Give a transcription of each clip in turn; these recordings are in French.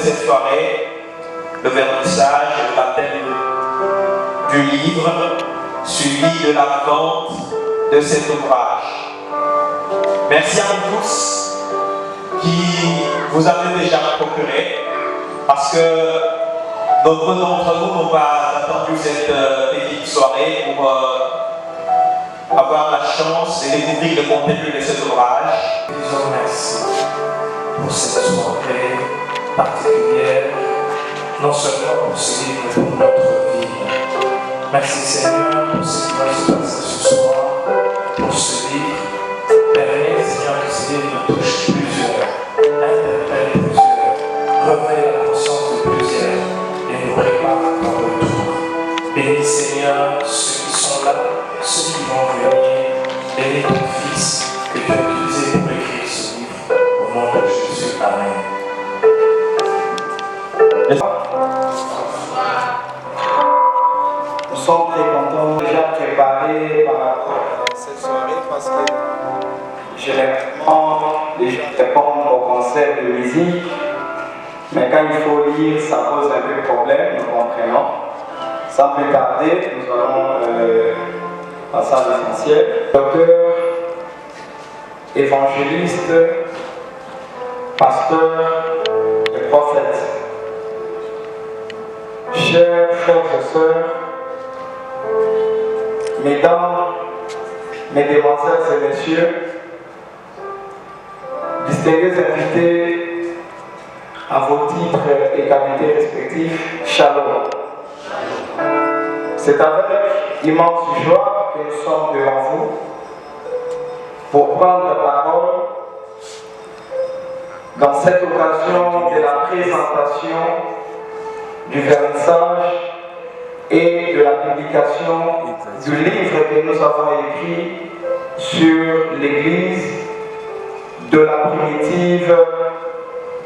cette soirée, le vernissage et le baptême du livre, suivi de la vente de cet ouvrage. Merci à vous tous qui vous avez déjà procuré, parce que nombreux d'entre nous n'ont pas attendu cette petite soirée pour avoir la chance et découvrir le contenu de cet ouvrage. Disons merci pour cette soirée particulière, non seulement pour ce livre, mais pour notre vie. Merci Seigneur pour ce qui va se passer ce soir, pour ce livre. Permets Seigneur que ce livre nous touche plusieurs, interpelle plusieurs, réveille la conscience de plusieurs et nous prépare à ton retour. Bénis Seigneur ceux qui sont là, ceux qui vont venir. Bénis ton Fils que tu as utilisé pour écrire ce livre. Au nom de Jésus, Amen. Nous sommes très contents, déjà préparés par rapport à cette soirée parce que généralement les gens répondent au concert de musique, mais quand il faut lire, ça pose un peu de problème, nous comprenons. Sans plus tarder, nous allons passer à l'essentiel. Docteur, évangéliste, pasteur et prophète. Chers frères et sœurs, mesdames, mesdemoiselles et messieurs, distingués invités à vos titres et qualités respectifs, Shalom. C'est avec immense joie que nous sommes devant vous pour prendre la parole dans cette occasion de la présentation du vernissage et de la publication du livre que nous avons écrit sur l'Église de la primitive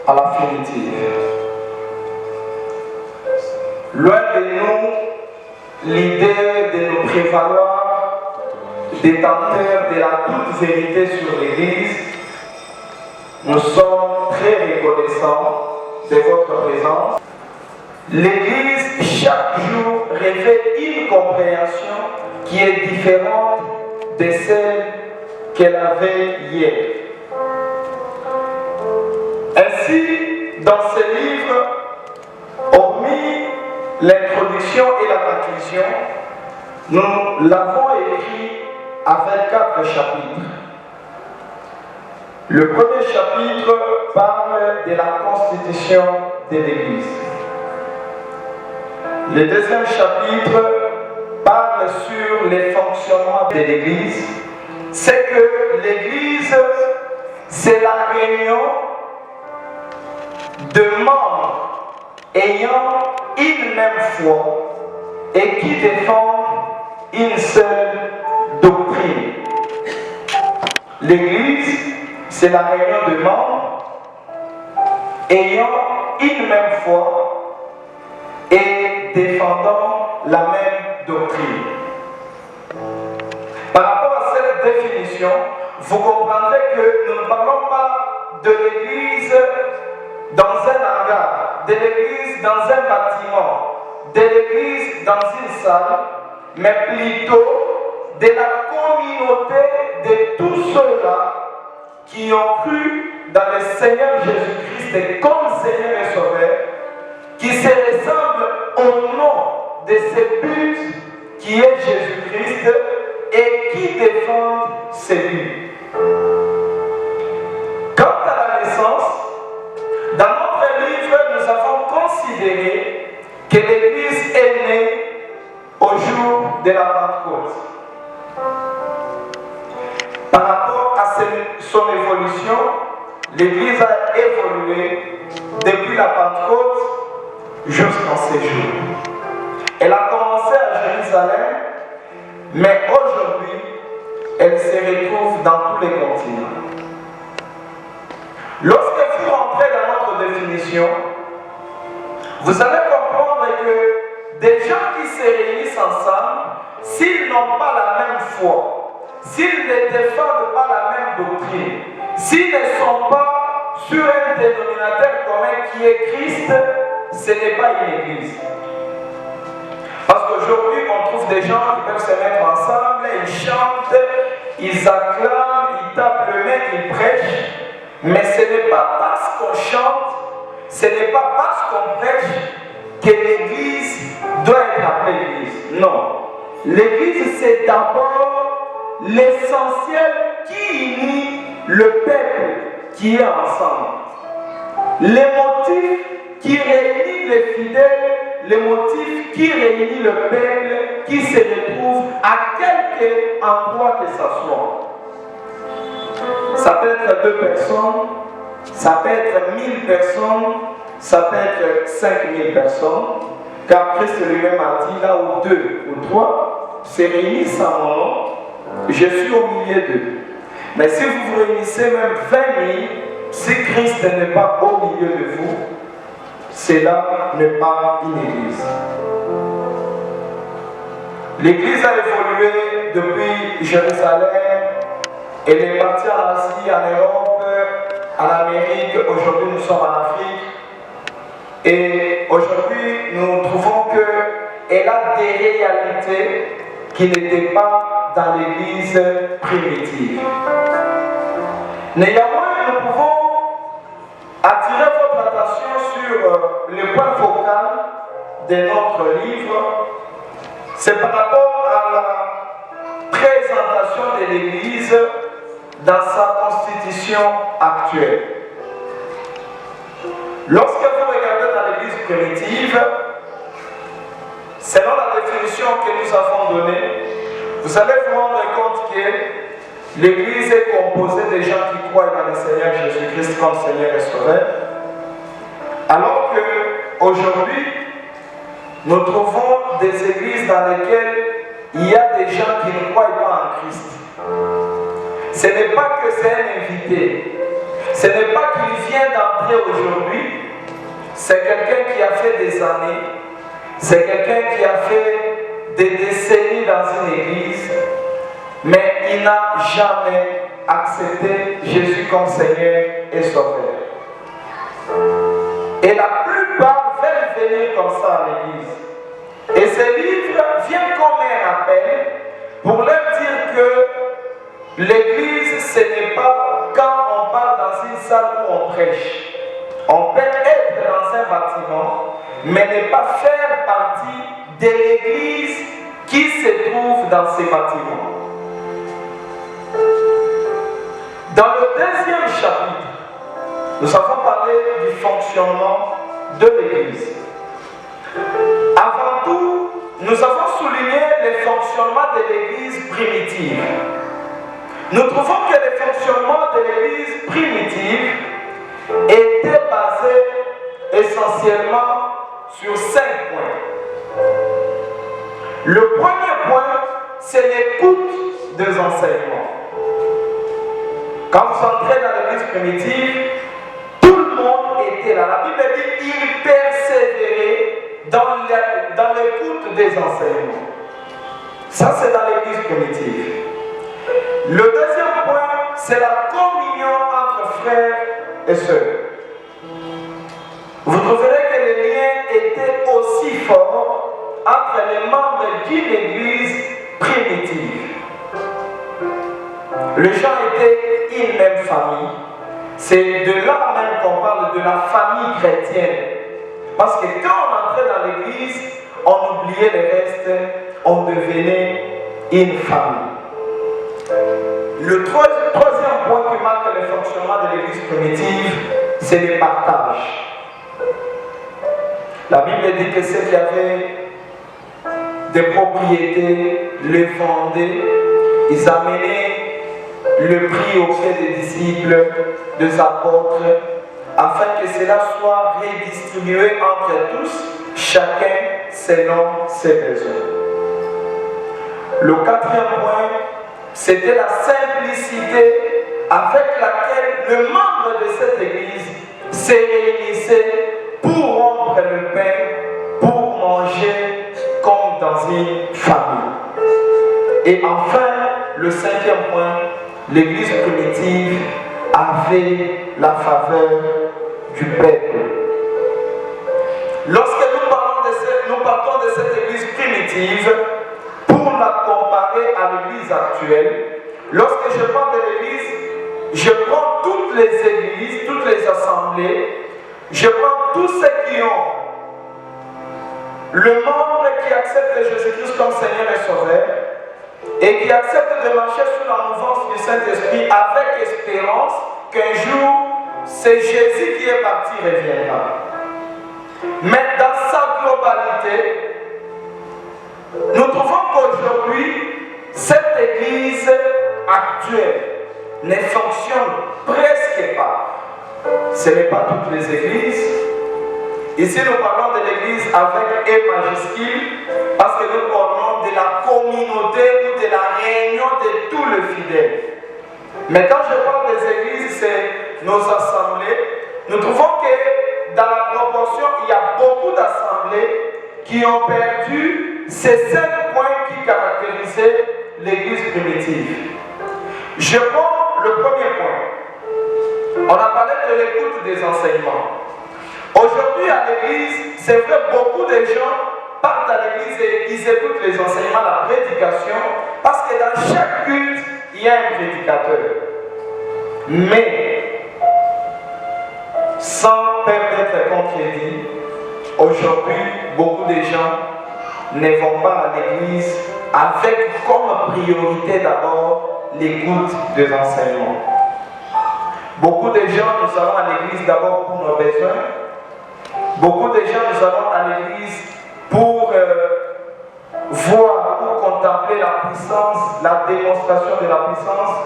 à la finitive. Loin de nous l'idée de nous prévaloir détenteurs de la toute vérité sur l'Église. Nous sommes très reconnaissants de votre présence. L'Église, chaque jour, révèle une compréhension qui est différente de celle qu'elle avait hier. Ainsi, dans ce livre, hormis l'introduction et la conclusion, nous l'avons écrit avec 4 chapitres. Le premier chapitre parle de la constitution de l'Église. Le deuxième chapitre parle sur les fonctionnements de l'Église. C'est que l'Église, c'est la réunion de membres ayant une même foi et qui défendent une seule doctrine. L'Église, c'est la réunion de membres ayant une même foi et défendant la même doctrine. Par rapport à cette définition, vous comprendrez que nous ne parlons pas de l'Église dans un hangar, de l'Église dans un bâtiment, de l'Église dans une salle, mais plutôt de la communauté de tous ceux-là qui ont cru dans le Seigneur Jésus-Christ comme Seigneur et Sauveur, qui se ressemblent au nom de ce but qui est Jésus-Christ et qui défendent celui. Quant à la naissance, dans notre livre, nous avons considéré que l'Église est née au jour de la Pentecôte. Par rapport à son évolution, l'Église a évolué depuis la Pentecôte jusqu'en ces jours. Elle a commencé à Jérusalem, mais aujourd'hui, elle se retrouve dans tous les continents. Lorsque vous rentrez dans notre définition, vous allez comprendre que des gens qui se réunissent ensemble, s'ils n'ont pas la même foi, s'ils ne défendent pas la même doctrine, s'ils ne sont pas sur un dénominateur commun qui est Christ, ce n'est pas une église. Parce qu'aujourd'hui, on trouve des gens qui peuvent se mettre ensemble, ils chantent, ils acclament, ils tapent le main, ils prêchent. Mais ce n'est pas parce qu'on chante, ce n'est pas parce qu'on prêche que l'église doit être appelée église. Non. L'église, c'est d'abord l'essentiel qui unit le peuple qui est ensemble. Les motifs qui réunissent les fidèles, les motifs qui réunissent le peuple qui se retrouve à quelque endroit que ce soit. Ça peut être 2 personnes, ça peut être 1000 personnes, ça peut être 5000 personnes. Car Christ lui-même a dit, là où 2 ou 3 se réunissent en mon nom, je suis au milieu d'eux. Mais si vous vous réunissez même 20 000, si Christ n'est pas au milieu de vous, cela n'est pas une église. L'église a évolué depuis Jérusalem. Elle est partie en Asie, en Europe, en Amérique. Aujourd'hui, nous sommes en Afrique. Et aujourd'hui, nous trouvons qu'elle a des réalités qui n'étaient pas dans l'église primitive. Néanmoins, nous pouvons attirer votre attention sur le point focal de notre livre. C'est par rapport à la présentation de l'église dans sa constitution actuelle. Lorsque vous regardez dans l'église primitive, selon la définition que nous avons donnée, vous allez vous rendre compte que l'église est composée de gens qui croient dans le Seigneur Jésus-Christ comme Seigneur et Sauveur, alors qu'aujourd'hui, nous trouvons des églises dans lesquelles il y a des gens qui ne croient pas en Christ. Ce n'est pas que c'est un invité. Ce n'est pas qu'il vient d'entrer aujourd'hui. C'est quelqu'un qui a fait des années. C'est quelqu'un qui a fait des décennies dans une église. Mais il n'a jamais accepté Jésus comme Seigneur et Sauveur. Et la plupart veulent venir comme ça à l'église. Et ce livre vient comme un appel pour leur dire que l'église, ce n'est pas quand on part dans une salle où on prêche. On peut être dans un bâtiment, mais ne pas faire partie de l'église qui se trouve dans ces bâtiments. Dans le 2e chapitre, nous avons parlé du fonctionnement de l'église. Avant tout, nous avons souligné le fonctionnement de l'église primitive. Nous trouvons que le fonctionnement de l'église primitive était basé essentiellement sur 5 points. Le premier point, c'est l'écoute des enseignements. Quand vous entrez dans l'église primitive, tout le monde était là. La Bible dit qu'il persévérait dans l'écoute des enseignements. Ça, c'est dans l'église primitive. Le deuxième point, c'est la communion entre frères et sœurs. Vous trouverez que les liens étaient aussi forts entre les membres d'une église primitive. Les gens étaient une même famille. C'est de là même qu'on parle de la famille chrétienne. Parce que quand on entrait dans l'église, on oubliait le reste, on devenait une famille. Le troisième point qui marque le fonctionnement de l'église primitive, c'est le partage. La Bible dit que ceux qui avaient des propriétés les vendaient, ils amenaient le prix auprès des disciples, des apôtres, afin que cela soit redistribué entre tous, chacun selon ses besoins. Le 4e point, c'était la simplicité avec laquelle le membre de cette église se réunissait pour rompre le pain, pour manger comme dans une famille. Et enfin, le 5e point, l'église primitive avait la faveur du peuple. Lorsque nous partons de cette église primitive pour la comparer à l'église actuelle, lorsque je parle de l'église, je prends toutes les églises, toutes les assemblées, je prends tous ceux qui ont le membre qui accepte Jésus-Christ comme Seigneur et Sauveur et qui accepte de marcher sous la mouvance du Saint-Esprit avec espérance qu'un jour, c'est Jésus qui est parti reviendra. Mais dans sa globalité, nous trouvons qu'aujourd'hui, cette église actuelle ne fonctionne presque pas. Ce n'est pas toutes les églises. Ici, nous parlons de l'église avec E majuscule parce que nous parlons de la communauté ou de la réunion de tous les fidèles. Mais quand je parle des églises, c'est nos assemblées. Nous trouvons que dans la proportion, il y a beaucoup d'assemblées qui ont perdu ces 5 points qui caractérisaient l'église primitive. Je prends le premier point. On a parlé de l'écoute des enseignements. Aujourd'hui à l'église, c'est vrai, beaucoup de gens partent à l'église et ils écoutent les enseignements, la prédication, parce que dans chaque culte, il y a un prédicateur. Mais, sans perdre d'être contredit, aujourd'hui, beaucoup de gens ne vont pas à l'église avec comme priorité d'abord l'écoute des enseignements. Beaucoup de gens, nous allons à l'église d'abord pour nos besoins. Beaucoup de gens, nous allons à l'église pour voir, pour contempler la puissance, la démonstration de la puissance.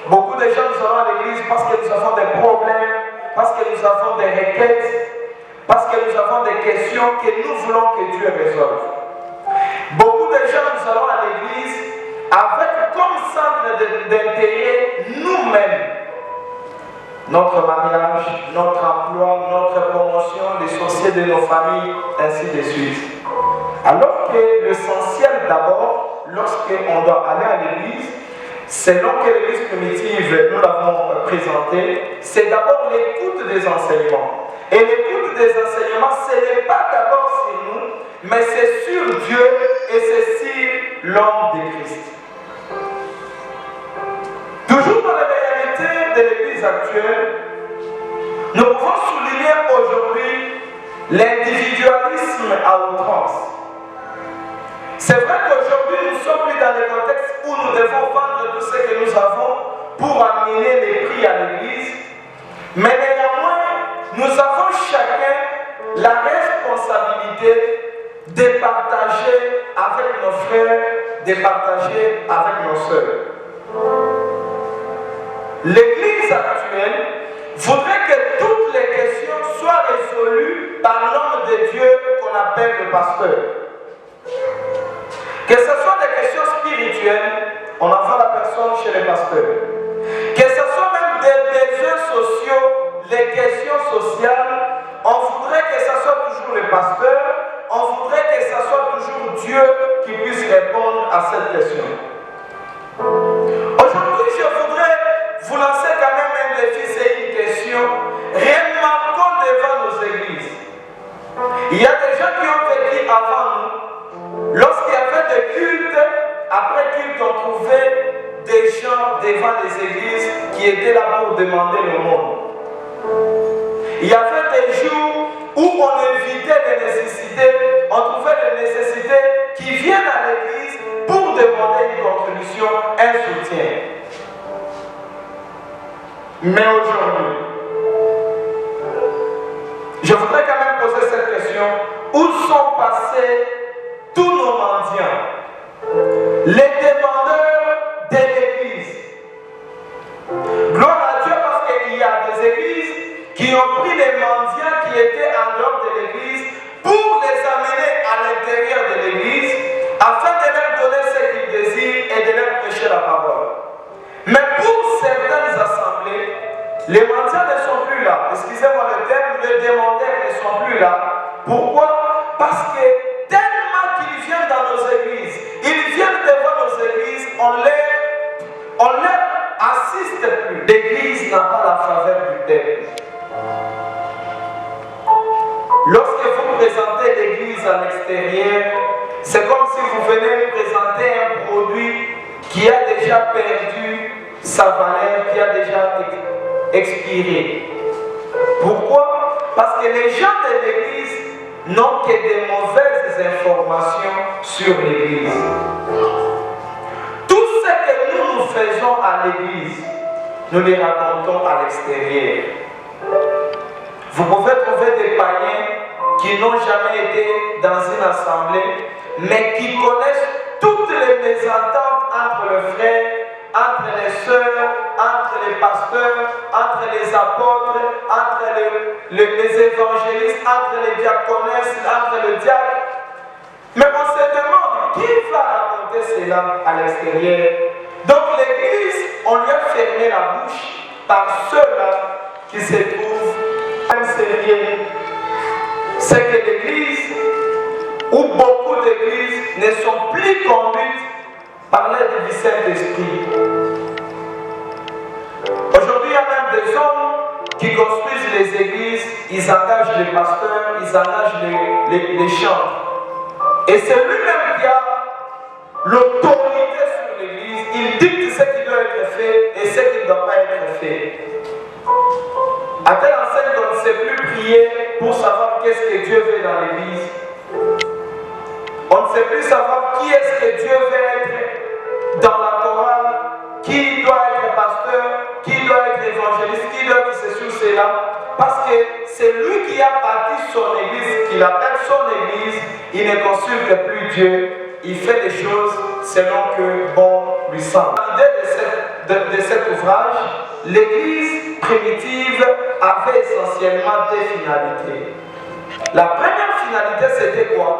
Beaucoup de gens, nous allons à l'église parce que nous avons des problèmes, parce que nous avons des requêtes, parce que nous avons des questions que nous voulons que Dieu résolve. Beaucoup de gens, nous allons à l'église avec comme centre d'intérêt nous-mêmes. Notre mariage, notre emploi, notre promotion, les sociétés de nos familles, ainsi de suite. Alors que l'essentiel d'abord, lorsqu'on doit aller à l'église, selon que l'église primitive, nous l'avons présenté, c'est d'abord l'écoute des enseignements. Et l'écoute des enseignements, ce n'est pas d'abord sur nous, mais c'est sur Dieu et c'est sur l'homme de Christ. Toujours dans la réalité de l'église actuelle, nous pouvons souligner aujourd'hui l'individualisme à outrance. C'est vrai qu'aujourd'hui, nous ne sommes plus dans le contexte où nous devons vendre tout ce que nous avons pour amener les prix à l'église, mais néanmoins, nous avons chacun la responsabilité de partager avec nos frères, de partager avec nos sœurs. L'église actuelle voudrait que toutes les questions soient résolues par l'homme de Dieu qu'on appelle le pasteur. Que ce soit des questions spirituelles, on envoie la personne chez le pasteur. Que ce soit même des besoins sociaux, les questions sociales, on voudrait que ce soit toujours le pasteur, on voudrait que ce soit toujours Dieu qui puisse répondre à cette question. Aujourd'hui, je voudrais vous lancer quand même un défi, c'est une question. Remarquons devant nos églises. Il y a des gens qui ont vécu avant nous. Lorsqu'il y avait des cultes, après culte, on trouvait des gens devant les églises qui étaient là pour demander le monde. Il y avait des jours où on évitait les nécessités, on trouvait les nécessités qui viennent à l'église pour demander une contribution, un soutien. Mais aujourd'hui, je voudrais quand même poser cette question. Où sont passés tous nos mendiants, les demandeurs de l'église? Gloire à Dieu parce qu'il y a des églises qui ont pris les mendiants qui étaient en dehors de l'église pour les amener à l'intérieur de l'église afin de leur donner ce qu'ils désirent et de leur prêcher la parole. Mais pour certaines assemblées, les mendiants ne sont plus là. Excusez-moi le terme, les demandeurs ne sont plus là. Pourquoi? Parce que tellement qu'ils viennent dans nos églises, ils viennent devant nos églises, on leur assiste plus. L'église n'a pas la présenter l'église à l'extérieur, c'est comme si vous venez présenter un produit qui a déjà perdu sa valeur, qui a déjà expiré. Pourquoi? Parce que les gens de l'église n'ont que des mauvaises informations sur l'église. Tout ce que nous faisons à l'église, nous les racontons à l'extérieur. Vous pouvez trouver des païens qui n'ont jamais été dans une assemblée, mais qui connaissent toutes les mésententes entre les frères, entre les sœurs, entre les pasteurs, entre les apôtres, entre les évangélistes, entre les diaconesses, entre le diacre. Mais on se demande qui va raconter cela à l'extérieur. Donc l'église, on lui a fermé la bouche par ceux-là qui se trouvent sérieux. C'est que l'église, ou beaucoup d'églises, ne sont plus conduites par l'aide du Saint-Esprit. Aujourd'hui, il y a même des hommes qui construisent les églises, ils engagent les pasteurs, ils engagent les chantres. Et c'est lui-même qui a l'autorité sur l'église, il dicte ce qui doit être fait et ce qui ne doit pas être fait. À telle enseigne qu'on ne sait plus prier pour savoir qu'est-ce que Dieu veut dans l'église. On ne sait plus savoir qui est-ce que Dieu veut être dans la chorale, qui doit être pasteur, qui doit être évangéliste, qui doit être ceci ou cela. Parce que c'est lui qui a bâti son église, qu'il appelle son église, il ne consulte plus Dieu, il fait les choses selon que bon lui semble. L'idée de cet ouvrage, l'église primitive avait essentiellement deux finalités. La première finalité, c'était quoi?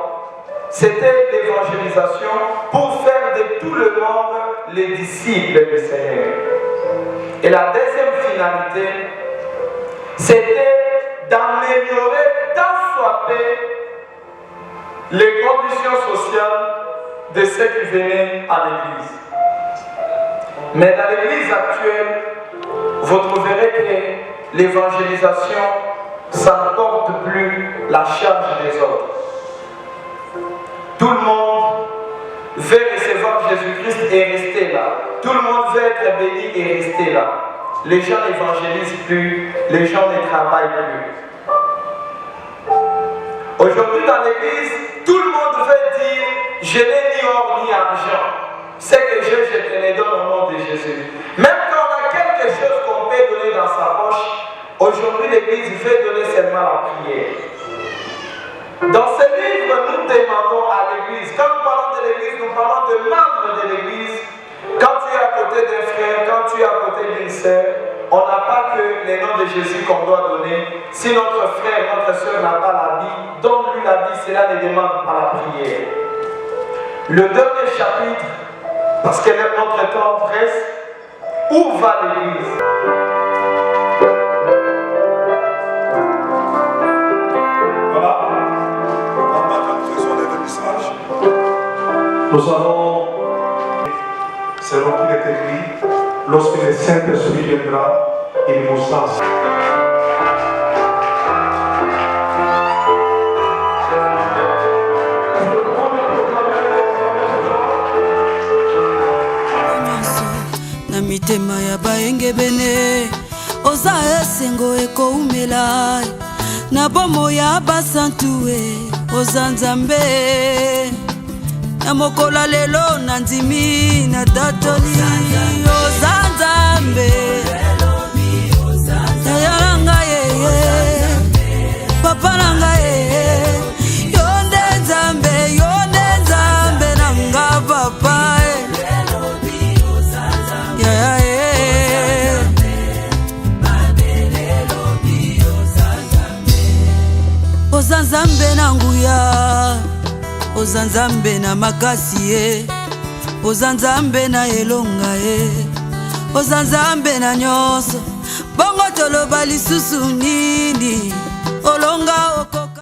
C'était l'évangélisation pour faire de tout le monde les disciples du Seigneur. Et la deuxième finalité, c'était d'améliorer tant soit peu les conditions sociales de ceux qui venaient à l'église. Mais dans l'église actuelle, vous trouverez que l'évangélisation n'emporte plus la charge des autres. Tout le monde veut recevoir Jésus-Christ et rester là. Tout le monde veut être béni et rester là. Les gens n'évangélisent plus, les gens ne travaillent plus. Aujourd'hui dans l'église, tout le monde veut dire « Je n'ai ni or ni argent. Ce que j'ai, je te le donne au nom de Jésus. » Même quand on a quelque chose qu'on peut donner dans sa poche, aujourd'hui l'église veut donner seulement la prière. Dans ce livre, nous demandons à l'église, quand nous parlons de l'église, nous parlons de membres de l'église. Quand tu es à côté d'un frère, quand tu es à côté d'une sœur, on n'a pas que les noms de Jésus qu'on doit donner. Si notre frère, notre sœur n'a pas la vie, donne-lui la vie, cela ne demande pas la prière. Le dernier chapitre, parce que notre temps presse, où va l'église? Voilà. En maintenant, nous faisons les vernissages. Nous allons, selon qu'il est écrit, lorsque le Saint-Esprit viendra, il vous enseignera. Mitema ya baenge bene oza esengo ekoumela na bomo ya basantue oza nzambe na mokola lelo na ndimi na tatoli oza nzambe taya nanga yeye papa nanga yeye yonde nzambe nanga papa oza nzambe na nguya oza nzambe na makasi ye oza nzambe na elonga ye oza nzambe na nyonso bongo toloba lisusu nini olonga oko